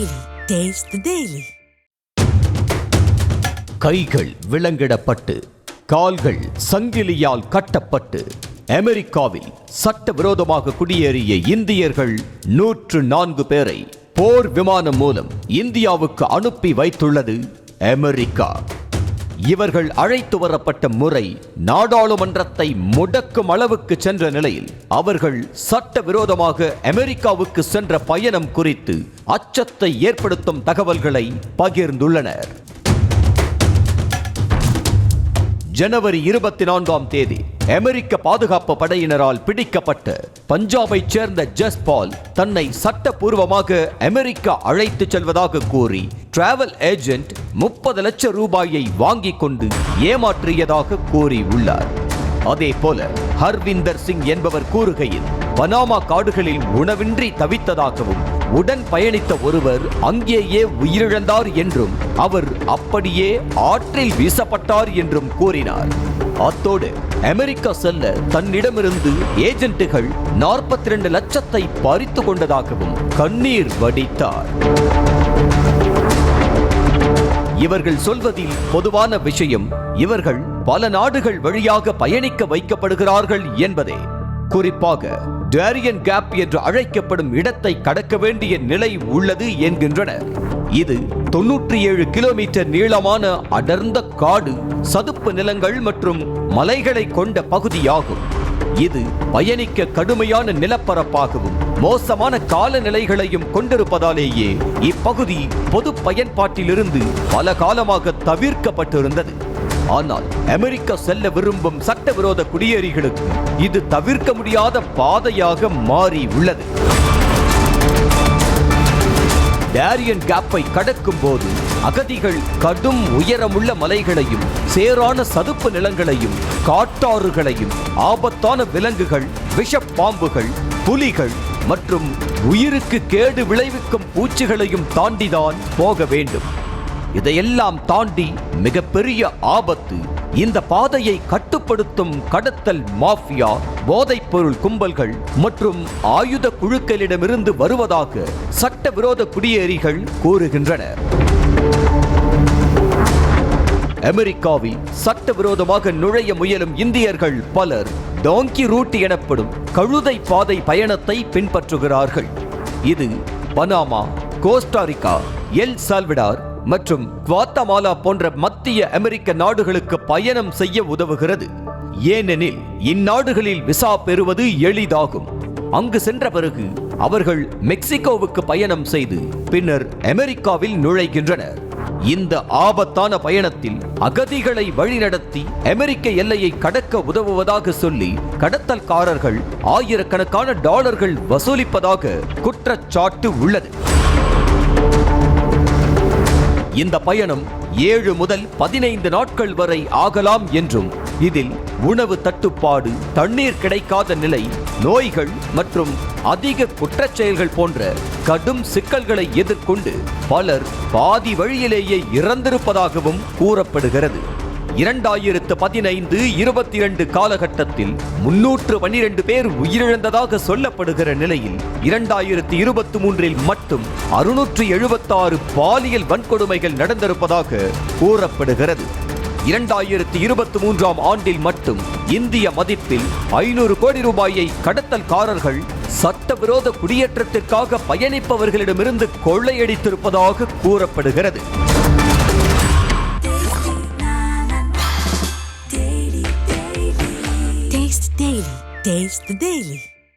Daily. Taste the Daily. கைகள் விலங்கிடப்பட்டு கால்கள் சங்கிலியால் கட்டப்பட்டு அமெரிக்காவில் சட்டவிரோதமாக குடியேறிய இந்தியர்கள் 104 பேரை போர் விமானம் மூலம் இந்தியாவுக்கு அனுப்பி வைத்துள்ளது அமெரிக்கா. இவர்கள் அழைத்து வரப்பட்ட முறை நாடாளுமன்றத்தை முடக்கும் அளவுக்கு சென்ற நிலையில் அவர்கள் சட்டவிரோதமாக அமெரிக்காவுக்கு சென்ற பயணம் குறித்து அச்சத்தை ஏற்படுத்தும் தகவல்களை பகிர்ந்துள்ளனர். ஜனவரி 24ஆம் தேதி அமெரிக்க பாதுகாப்பு படையினரால் பிடிக்கப்பட்ட பஞ்சாபைச் சேர்ந்த ஜஸ்பால் தன்னை சட்டப்பூர்வமாக அமெரிக்கா அழைத்துச் செல்வதாக கூறி டிராவல் ஏஜென்ட் 30 லட்சம் ரூபாயை வாங்கிக் கொண்டு ஏமாற்றியதாக கூறியுள்ளார். அதே போல ஹர்விந்தர் சிங் என்பவர் கூறுகையில் பனாமா காடுகளில் உணவின்றி தவித்ததாகவும் உடன் பயணித்த ஒருவர் அங்கேயே உயிரிழந்தார் என்றும் அவர் அப்படியே ஆற்றில் வீசப்பட்டார் என்றும் கூறினார். அத்தோடு அமெரிக்கா செல்ல தன்னிடமிருந்து ஏஜென்ட்டுகள் 42 லட்சத்தை பறித்து கொண்டதாகவும் கண்ணீர் வடித்தார். இவர்கள் சொல்வதில் பொதுவான விஷயம் இவர்கள் பல நாடுகள் வழியாக பயணிக்க வைக்கப்படுகிறார்கள் என்பதே. குறிப்பாக டேரியன் கேப் என்று அழைக்கப்படும் இடத்தை கடக்க வேண்டிய நிலை உள்ளது என்கின்றனர். இது 97 கிலோமீட்டர் நீளமான அடர்ந்த காடு, சதுப்பு நிலங்கள் மற்றும் மலைகளை கொண்ட பகுதியாகும். இது பயணிக்க கடுமையான நிலப்பரப்பாகவும் மோசமான காலநிலைகளையும் கொண்டிருப்பதாலேயே இப்பகுதி பொது பயன்பாட்டிலிருந்து பல காலமாக தவிர்க்கப்பட்டிருந்தது. ஆனால் அமெரிக்கா செல்ல விரும்பும் சட்டவிரோத குடியேறிகளுக்கு இது தவிர்க்க முடியாத பாதையாக மாறி உள்ளது. டேரியன் கேப்பை கடக்கும் போது அகதிகள் கடும் உயரமுள்ள மலைகளையும் சேரான சதுப்பு நிலங்களையும் காட்டாறுகளையும் ஆபத்தான விலங்குகள், விஷப்பாம்புகள், புலிகள் மற்றும் உயிருக்கு கேடு விளைவிக்கும் பூச்சிகளையும் தாண்டிதான் போக வேண்டும். இதையெல்லாம் தாண்டி மிகப்பெரிய ஆபத்து இந்த பாதையை கட்டுப்படுத்தும் கடத்தல் மாஃபியா, போதைப்பொருள் கும்பல்கள் மற்றும் ஆயுத குழுக்களிடமிருந்து வருவதாக சட்டவிரோத குடியேறிகள் கூறுகின்றனர். அமெரிக்காவில் சட்டவிரோதமாக நுழைய முயலும் இந்தியர்கள் பலர் டாங்கி ரூட் எனப்படும் கழுதை பாதை பயணத்தை பின்பற்றுகிறார்கள். இது பனாமா, கோஸ்டாரிக்கா, எல் சால்வடார் மற்றும் குவாத்தமாலா போன்ற மத்திய அமெரிக்க நாடுகளுக்கு பயணம் செய்ய உதவுகிறது. ஏனெனில் இந்நாடுகளில் விசா பெறுவது எளிதாகும். அங்கு சென்ற பிறகு அவர்கள் மெக்சிகோவுக்கு பயணம் செய்து பின்னர் அமெரிக்காவில் நுழைகின்றனர். இந்த ஆபத்தான பயணத்தில் அகதிகளை வழிநடத்தி அமெரிக்க எல்லையை கடக்க உதவுவதாக சொல்லி கடத்தல்காரர்கள் ஆயிரக்கணக்கான டாலர்கள் வசூலிப்பதாக குற்றச்சாட்டு உள்ளது. இந்த பயணம் 7 முதல் 15 நாட்கள் வரை ஆகலாம் என்றும் இதில் உணவு தட்டுப்பாடு, தண்ணீர் கிடைக்காத நிலை, நோய்கள் மற்றும் அதிக குற்றச்செயல்கள் போன்ற கடும் சிக்கல்களை எதிர்கொண்டு பலர் பாதி வழியிலேயே இறந்திருப்பதாகவும் கூறப்படுகிறது. 2015-22 காலகட்டத்தில் 312 பேர் உயிரிழந்ததாக சொல்லப்படுகிற நிலையில் 2023இல் மட்டும் 676 பாலியல் வன்கொடுமைகள் நடந்திருப்பதாக கூறப்படுகிறது. 2023ஆம் ஆண்டில் மட்டும் இந்திய மதிப்பில் 500 கோடி ரூபாயை கடத்தல்காரர்கள் சட்டவிரோத குடியேற்றத்திற்காக பயணிப்பவர்களிடமிருந்து கொள்ளையடித்திருப்பதாக கூறப்படுகிறது. Taste the Daily.